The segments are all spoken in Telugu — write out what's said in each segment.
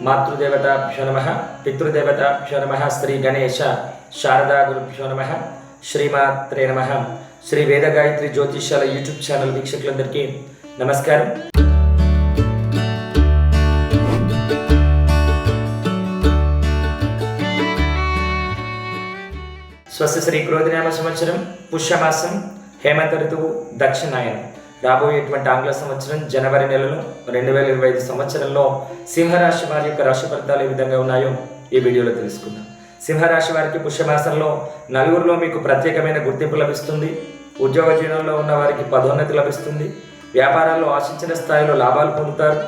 మాతృదేవతాభ్యో నమః, పితృదేవతాభ్యో నమః, శ్రీ గణేశ శారదా గురుభ్యో నమః, శ్రీమాత్రే నమః. శ్రీ వేద గాయత్రి జ్యోతిష్యాల యూట్యూబ్ ఛానల్ వీక్షకులందరికీ నమస్కారం. స్వస్తి శ్రీ క్రోధినామ సంవత్సరం పుష్యమాసం హేమంత ఋతువు దక్షిణాయనం. రాబోయేటువంటి ఆంగ్ల సంవత్సరం జనవరి నెలలో 2025 సంవత్సరంలో సింహరాశి వారి యొక్క రాశి ఫలితాలు ఏ విధంగా ఉన్నాయో ఈ వీడియోలో తెలుసుకుందాం. సింహరాశి వారికి పుష్యమాసంలో నలుగురిలో మీకు ప్రత్యేకమైన గుర్తింపు లభిస్తుంది. ఉద్యోగ జీవనంలో ఉన్న వారికి పదోన్నతి లభిస్తుంది. వ్యాపారాల్లో ఆశించిన స్థాయిలో లాభాలు పొందుతారు.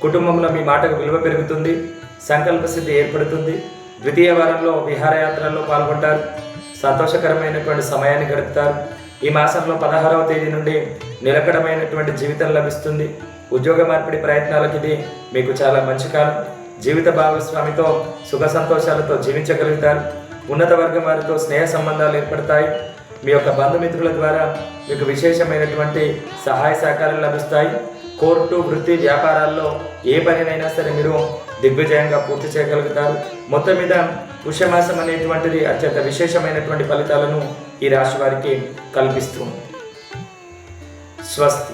కుటుంబంలో మీ మాటకు విలువ పెరుగుతుంది. సంకల్ప సిద్ధి ఏర్పడుతుంది. ద్వితీయ వారంలో విహారయాత్రల్లో పాల్గొంటారు. సంతోషకరమైనటువంటి సమయాన్ని గడుపుతారు. ఈ మాసంలో 16వ తేదీ నుండి నిలకడమైనటువంటి జీవితం లభిస్తుంది. ఉద్యోగ మార్పిడి ప్రయత్నాలకు ఇది మీకు చాలా మంచి కాలం. జీవిత భాగస్వామితో సుఖ సంతోషాలతో జీవించగలుగుతారు. ఉన్నత వర్గం వారితో స్నేహ సంబంధాలు ఏర్పడతాయి. మీ యొక్క బంధుమిత్రుల ద్వారా మీకు విశేషమైనటువంటి సహాయ సహకారాలు లభిస్తాయి. కోర్టు, వృత్తి, వ్యాపారాల్లో ఏ పనినైనా సరే మీరు దిగ్విజయంగా పూర్తి చేయగలుగుతారు. మొత్తం మీద పుష్యమాసం అనేటువంటిది అత్యంత విశేషమైనటువంటి ఫలితాలను ఈ రాశి వారికి కల్పిస్తుంది. స్వస్తి.